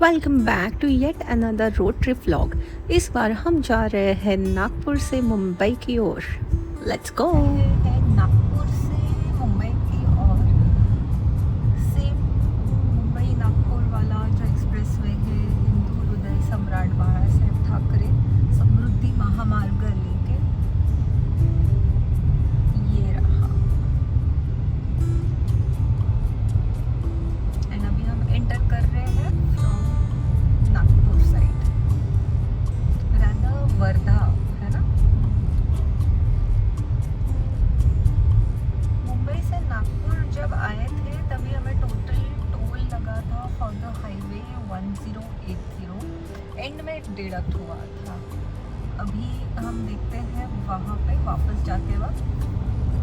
Welcome back to yet another road trip vlog. इस बार हम जा रहे हैं नागपुर से मुंबई की ओर। Let's go. नागपुर से मुंबई की ओर सेम मुंबई नागपुर वाला जो एक्सप्रेसवे है, हिंदू हृदय सम्राट बाळा साहेब ठाकरे समृद्धि महामार्ग लेके ये रहा। एंड अभी हम एंटर कर रहे हैं from Nagpur side, rather Wardha, है ना। मुंबई से नागपुर जब आए थे तभी हमें टोटल टोल लगा था फॉर द हाईवे 1080। एंड में डिडक्ट हुआ था। अभी हम देखते हैं वहाँ पे वापस जाते वक्त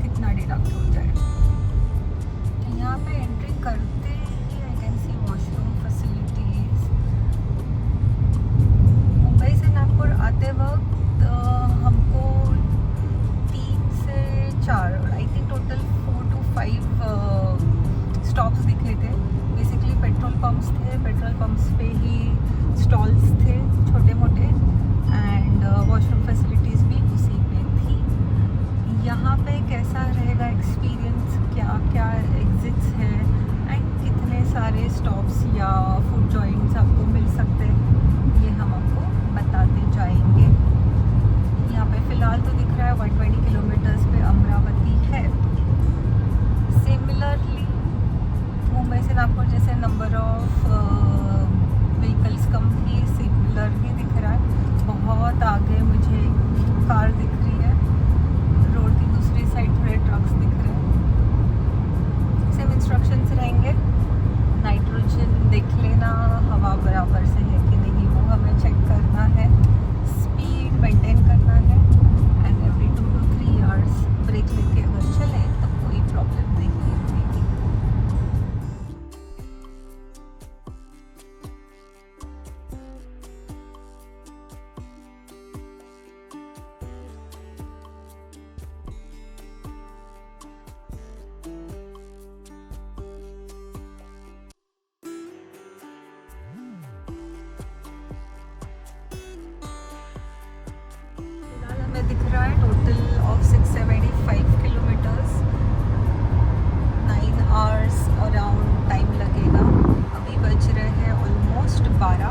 कितना डिडक्ट हो जाए। यहाँ पे एंट्री करते ही I can see washroom facilities. Mumbai से नागपुर आते वक्त हमको 3 से 4 I think total 4 to 5 stops दिखे थे। बेसिकली पेट्रोल पंप्स थे, पेट्रोल पंप्स पे ही स्टॉल्स थे छोटे मोटे, एंड वॉशरूम फैसिलिटीज़ भी उसी पे थी। यहाँ पे कैसा रहेगा एक्सपीरियंस, क्या क्या एग्जिट्स हैं एंड कितने सारे स्टॉप्स या फूड जॉइंट्स आपको मिल सकते हैं, ये हम आपको बताते जाएंगे। यहाँ पे फ़िलहाल तो दिख रहा है 120 किलोमीटर्स पे अमरावती है। सिमिलरली मुंबई से नागपुर जैसे नंबर ऑफ व्हीकल्स कम ही सिमिलर ही दिख रहा है। बहुत आगे मुझे कार दिख रही है, रोड की दूसरी साइड थोड़े ट्रक्स दिख रहे हैं। सेम इंस्ट्रक्शंस रहेंगे। नाइट्रोजन देख लेना, हवा बराबर से है कि नहीं वो हमें चेक करना है। स्पीड मेंटेन करना है and every 2 to 3 hours break लेके अगर चले तो कोई प्रॉब्लम नहीं होगी। हमें दिख रहा है total of 675 kilometres, 9 hours around time लगेगा। अभी बज रहे हैं ऑलमोस्ट 12,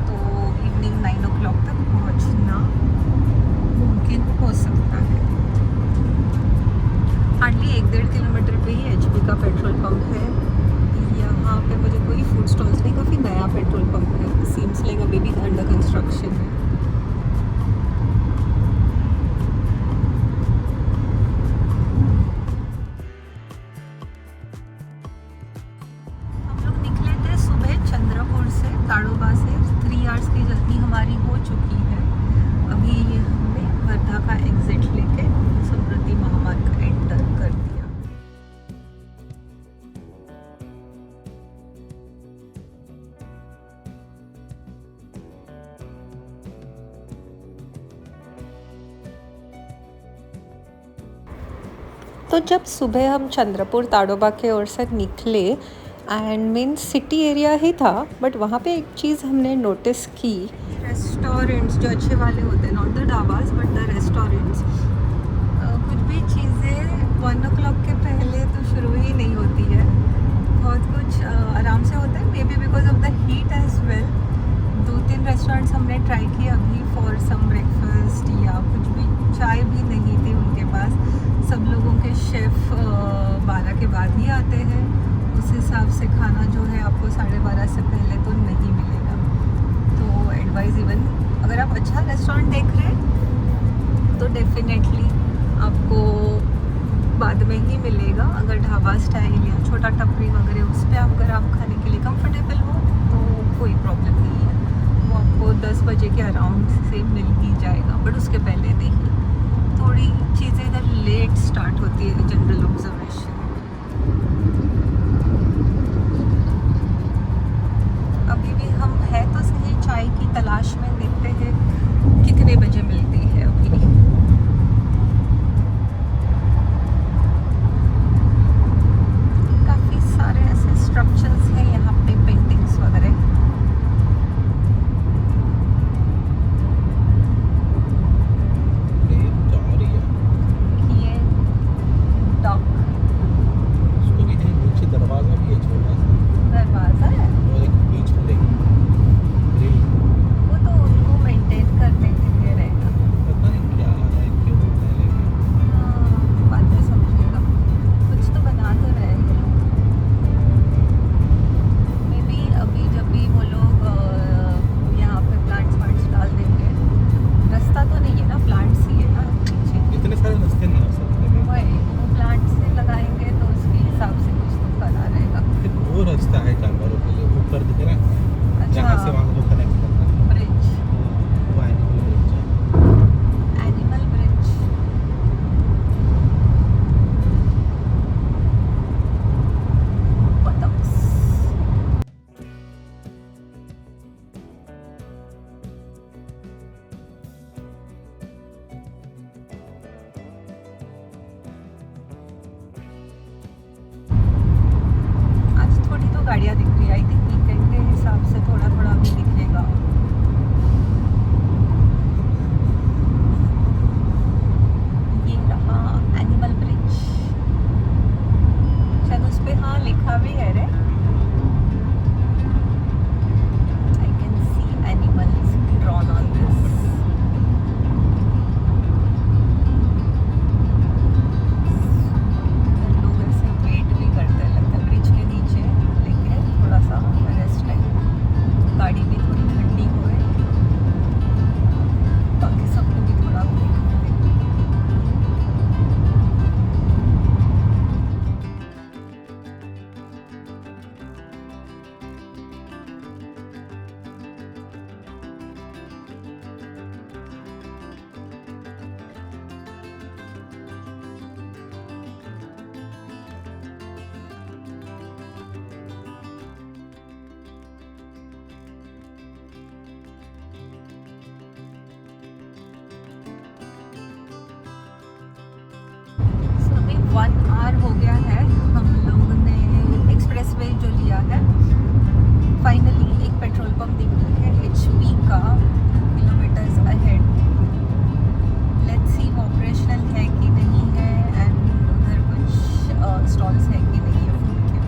तो इवनिंग 9 o'clock तक पहुंचना मुमकिन हो सकता है। हार्डली 1-1.5 किलोमीटर पे ही HP का पेट्रोल पंप है। यहाँ पे मुझे कोई फूड स्टॉल्स नहीं, काफ़ी नया पेट्रोल पंप है। सीम्स लाइक अभी भी अंडर कंस्ट्रक्शन है। चंद्रपुर से ताड़ोबा से 3 आवर्स की जर्नी हमारी हो चुकी है। अभी ये हमने वर्धा का एग्जिट लेके समृद्धि महामार्ग एंटर कर दिया। तो जब सुबह हम चंद्रपुर ताड़ोबा के ओर से निकले एंड मेन सिटी एरिया ही था, बट वहाँ पे एक चीज़ हमने नोटिस की। रेस्टोरेंट्स जो अच्छे वाले होते हैं, not the dhabas but the restaurants, कुछ भी चीज़ें 1 o'clock के पहले तो शुरू ही नहीं होती है। बहुत कुछ आराम से होता है, maybe because of the heat as well. 2-3 restaurants हमने ट्राई किए अभी फॉर सम ब्रेकफास्ट या कुछ भी, चाय भी नहीं थी उनके पास। सब लोगों के शेफ़ 12 के बाद ही आते हैं। उस हिसाब से खाना जो है आपको 12:30 से पहले तो नहीं मिलेगा। तो एडवाइस, इवन अगर आप अच्छा रेस्टोरेंट देख रहे हैं तो डेफिनेटली आपको बाद में ही मिलेगा। अगर ढाबा स्टाइल या छोटा टपरी वगैरह उस पर अगर आप खाने के लिए कंफर्टेबल हो तो कोई प्रॉब्लम नहीं है, वो आपको 10 बजे के अराउंड से मिल ही जाएगा, बट उसके पहले नहीं। थोड़ी चीज़ें इधर लेट स्टार्ट होती है, जनरल ऑब्जर्वेशन। अभी भी हम है तो सही चाय की तलाश में, देखते हैं कितने बजे मिलती है। अभी काफ़ी सारे ऐसे स्ट्रक्चर्स हैं यहाँ पे, पेंटिंग्स वगैरह। बढ़िया दिख रही है। आई थिंक वीकेंड के हिसाब से थोड़ा थोड़ा भी दिखेगा। ये रहा एनिमल ब्रिज, शायद उस पे हाँ लिखा भी है रे, आई can C animals drawn on this. लोग ऐसे वेट भी करते हैं लगता है ब्रिज के नीचे, लेके थोड़ा सा रेस्ट टाइम, गाड़ी भी थोड़ी ठंडी होए, बाकी सबको भी थोड़ा ब्रेक मिले। So, अभी 1 आवर हो गया है, हम लोगों ने एक्सप्रेस वे जो लिया है। फाइनली एक पेट्रोल पंप दिख रहा है HP का, 2 किलोमीटर्स अहेड। लेट्स सी वो ऑपरेशनल है कि नहीं है, एंड उधर कुछ स्टॉल्स है कि नहीं है फूड के।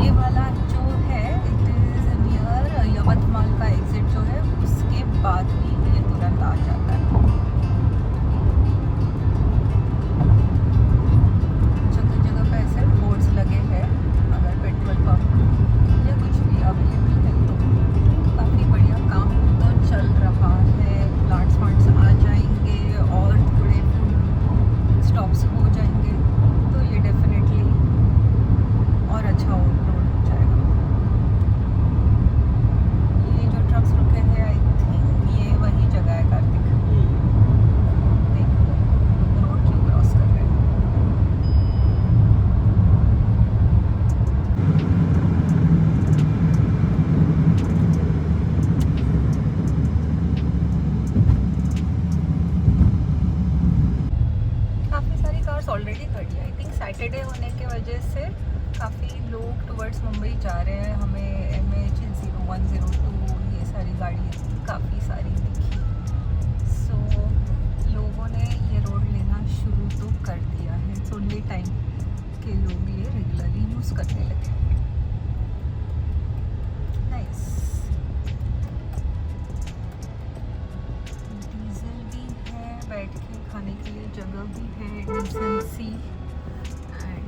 ये वाला जो है इट इज़ नियर यवतमाल का एग्जिट जो है, उसके बाद ही ये तुरंत आ जाता है। जगह जगह पे ऐसे बोर्ड्स लगे हैं, अगर पेट्रोल पंप या कुछ भी अवेलेबल है तो। काफ़ी बढ़िया काम तो चल रहा है, प्लांट्स वांट्स आ जाएंगे और थोड़े फूड स्टॉप्स हो जाएंगे, तो ये डेफिनेटली और अच्छा रोड हो जाएगा। ये जो ट्रक्स रुके हैं आई थिंक ये वही जगह है कार्तिक। देख रोड क्यों क्रॉस कर रहे हैं। काफ़ी सारी कार्स ऑलरेडी खड़ी है। आई थिंक सैटरडे होने की वजह से काफ़ी लोग टुवर्ड्स मुंबई जा रहे हैं। हमें MH 0102 ये सारी गाड़ी काफ़ी सारी दिखी। सो लोगों ने ये रोड लेना शुरू तो कर दिया है। इट्स ओनली टाइम के लोग ये रेगुलरली यूज़ करने लगे। नाइस। डीजल भी है, बैठ के खाने के लिए जगह भी है, डिसेंसी, एंड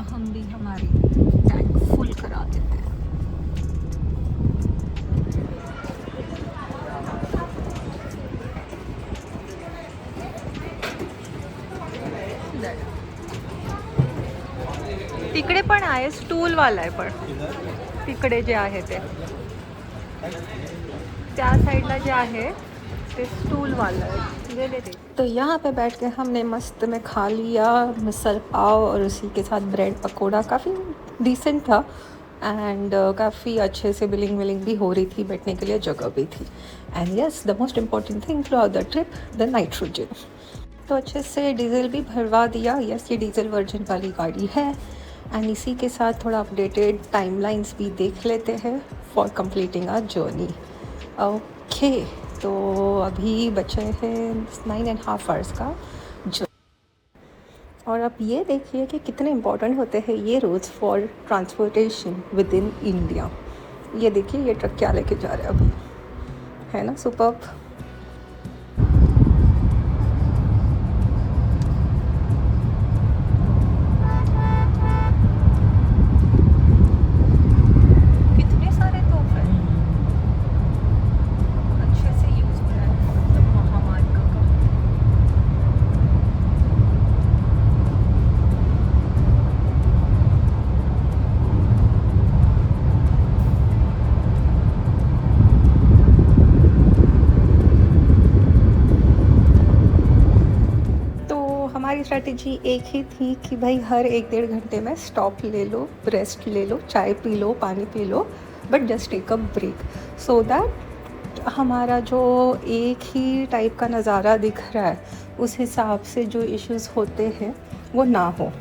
हम भी हमारी टैंक फुल करा देते हैं। तिकडे पण आहे, स्टूल वाला आहे, पण तिकडे जे आहे ते त्या साईडला जे आहे ते स्टूल वाला है। ले ले दे। तो यहाँ पे बैठ के हमने मस्त में खा लिया मिसल पाव और उसी के साथ ब्रेड पकोड़ा। काफ़ी डिसेंट था, एंड काफ़ी अच्छे से बिलिंग विलिंग भी हो रही थी, बैठने के लिए जगह भी थी। And yes, the most important thing through out the trip, the nitrogen. तो अच्छे से डीजल भी भरवा दिया। यस, ये डीजल वर्जन वाली गाड़ी है, एंड इसी के साथ थोड़ा अपडेटेड टाइमलाइंस भी देख लेते हैं for completing our journey. Okay, तो अभी बचे हैं 9.5 आवर्स का जर्नी। और अब ये देखिए कि कितने इम्पोर्टेंट होते हैं ये roads for transportation within India. ये देखिए ये ट्रक क्या लेके जा रहा है अभी, है ना, सुपर्ब। हमारी स्ट्रैटेजी एक ही थी कि भाई हर 1-1.5 घंटे में स्टॉप ले लो, रेस्ट ले लो, चाय पी लो, पानी पी लो, but just take a break, so that हमारा जो एक ही टाइप का नज़ारा दिख रहा है उस हिसाब से जो इश्यूज़ होते हैं वो ना हो।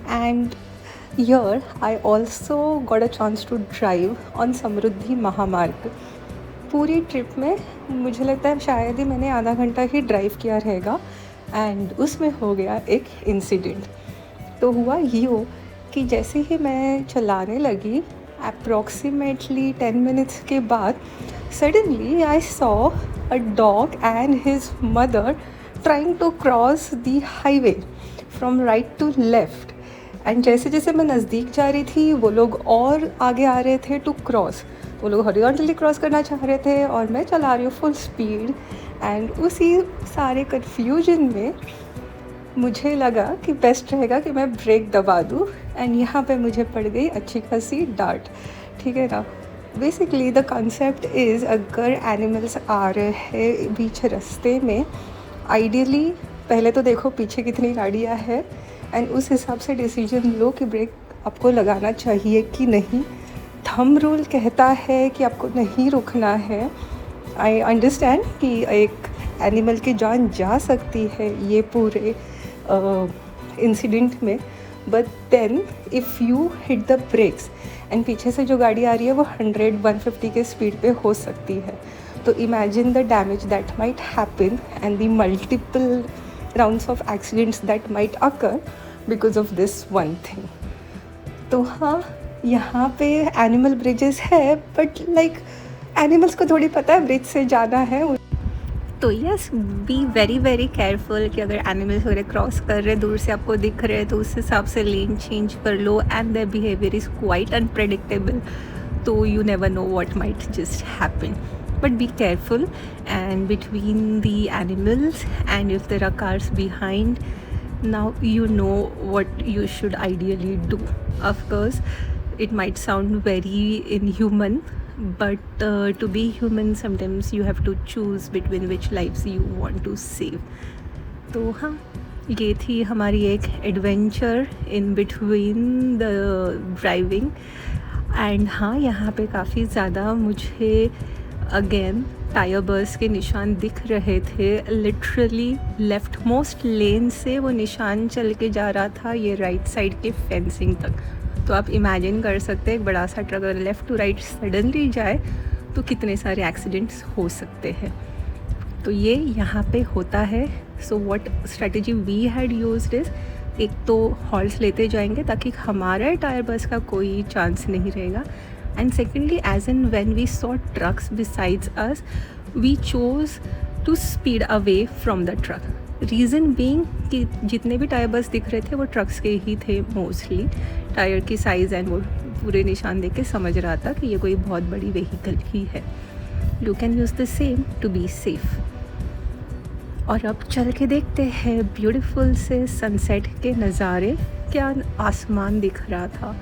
And Here, I also got a chance to drive on समृद्धि महामार्ग. पूरी ट्रिप में मुझे लगता है शायद ही मैंने आधा घंटा ही ड्राइव किया रहेगा एंड उसमें हो गया एक इंसिडेंट. तो हुआ यूँ कि जैसे ही मैं चलाने लगी अप्रॉक्सीमेटली 10 मिनट्स के बाद suddenly I saw a dog and his mother trying to cross the highway from right to left. And जैसे जैसे मैं नज़दीक जा रही थी वो लोग और आगे आ रहे थे टू क्रॉस. वो लोग हॉरिजॉन्टली क्रॉस करना चाह रहे थे और मैं चला रही हूँ फुल स्पीड. एंड उसी सारे कन्फ्यूजन में मुझे लगा कि बेस्ट रहेगा कि मैं ब्रेक दबा दूँ एंड यहाँ पे मुझे पड़ गई अच्छी खासी डांट. ठीक है ना. बेसिकली द कॉन्सेप्ट इज़ अगर एनिमल्स आ रहे हैं बीच रास्ते में आइडियली पहले तो देखो पीछे कितनी गाड़ियाँ हैं एंड उस हिसाब से डिसीजन लो कि ब्रेक आपको लगाना चाहिए कि नहीं. थंब रूल कहता है कि आपको नहीं रुकना है. आई अंडरस्टैंड कि एक एनिमल की जान जा सकती है ये पूरे इंसिडेंट में, but then if you hit the brakes and पीछे से जो गाड़ी आ रही है वो 100-150 के स्पीड पे हो सकती है. तो imagine the damage that might happen and the multiple rounds of accidents that might occur because of this one thing. तो हाँ, यहाँ पे एनिमल ब्रिजेस है बट लाइक एनिमल्स को थोड़ी पता है ब्रिज से जाना है. तो yes, be very very careful कि अगर एनिमल्स वगैरह क्रॉस कर रहे दूर से आपको दिख रहे हैं तो उस हिसाब से लेन चेंज कर लो. And their behaviour is quite unpredictable, तो you never know what might just happen. But be careful and between the animals, and if there are cars behind, now you know what you should ideally do. Of course, it might sound very inhuman, but to be human sometimes you have to choose between which lives you want to save. तो हाँ, ये थी हमारी एक adventure in between the driving. And हाँ, यहाँ पे काफ़ी ज़्यादा मुझे अगेन टायर बर्स्ट के निशान दिख रहे थे. लिटरली लेफ्ट मोस्ट लेन से वो निशान चल के जा रहा था ये राइट साइड के फेंसिंग तक. तो आप इमेजिन कर सकते हैं एक बड़ा सा ट्रक अगर लेफ़्ट टू राइट सडनली जाए तो कितने सारे एक्सीडेंट्स हो सकते हैं. तो ये यहाँ पे होता है. So what strategy we had used is, एक तो हॉल्स लेते जाएंगे ताकि हमारा टायर बस का कोई चांस नहीं रहेगा. And secondly, as in when we saw trucks besides us, we chose to speed away from the truck. Reason being कि जितने भी टायर बस दिख रहे थे वो ट्रक्स के ही थे मोस्टली. टायर की साइज़ एंड वो पूरे निशान देख के समझ रहा था कि ये कोई बहुत बड़ी व्हीकल ही है. You can use the same to be safe. और अब चल के देखते हैं ब्यूटीफुल से सनसेट के नज़ारे. क्या आसमान दिख रहा था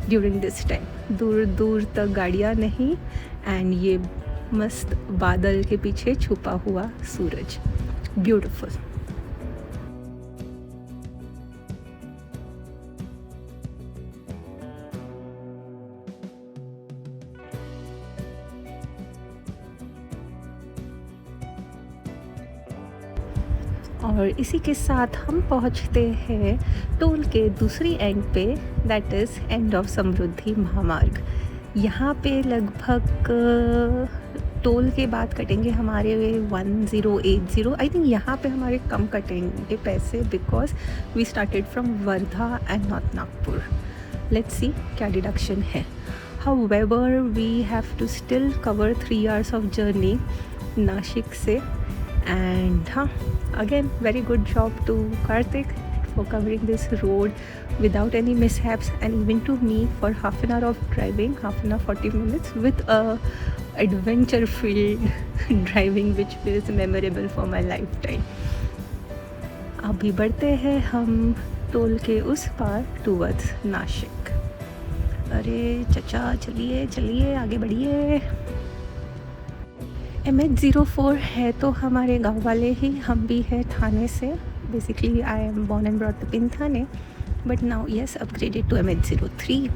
ड्यूरिंग दिस टाइम. दूर दूर तक गाड़ियाँ नहीं एंड ये मस्त बादल के पीछे छुपा हुआ सूरज. ब्यूटीफुल. और इसी के साथ हम पहुंचते हैं टोल के दूसरी एंड पे, दैट इज़ एंड ऑफ समृद्धि महामार्ग. यहाँ पे लगभग टोल के बाद कटेंगे हमारे 1080. आई थिंक यहाँ पे हमारे कम कटेंगे पैसे because we started from Wardha and not Nagpur. Let's see क्या डिडक्शन है. However we have to still cover 3 hours of journey Nashik से. And again, very good job to Karthik for covering this road without any mishaps, and even to me for half an hour of driving, half an hour 40 minutes with a adventure filled driving which is memorable for my lifetime. अभी बढ़ते हैं हम toll के उस पार towards Nashik. अरे चचा चलिए चलिए आगे बढ़िए. MH04 है तो हमारे गांव वाले ही. हम भी है थाने से. Basically I am born and brought up in Thane, but now yes upgraded to MH03.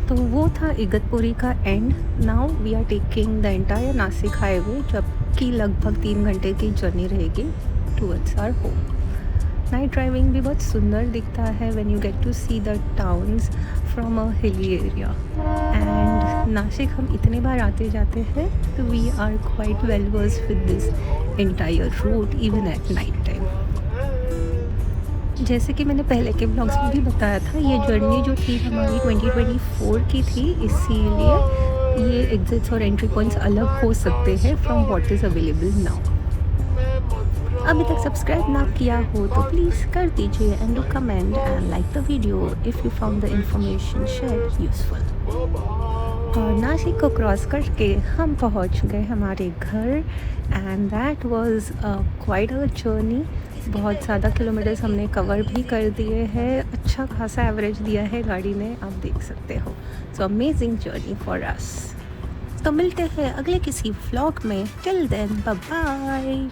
तो वो था इगतपुरी का end. Now we are taking the entire Nashik highway, जबकि लगभग 3 घंटे की जर्नी रहेगी towards our home. Night driving भी बहुत सुंदर दिखता है when you get to see the towns from a hilly area. And Nashik हम इतने बार आते जाते हैं, तो we are quite well versed with this entire route even at night time. जैसे कि मैंने पहले के ब्लॉग्स में भी बताया था, ये जर्नी जो थी हमारी 2024 की थी, इसीलिए ये एग्जिट्स और एंट्री पॉइंट्स अलग हो सकते हैं from what is available now. अभी तक सब्सक्राइब ना किया हो तो प्लीज़ कर दीजिए and do comment and like the video if you found the information share useful. और नासिक को क्रॉस करके हम पहुंच गए हमारे घर and that was quite a journey. बहुत ज़्यादा किलोमीटर्स हमने कवर भी कर दिए हैं, अच्छा खासा एवरेज दिया है गाड़ी ने, आप देख सकते हो। So amazing journey for us. तो मिलते हैं अगले किसी व्लॉग में। Till then bye bye.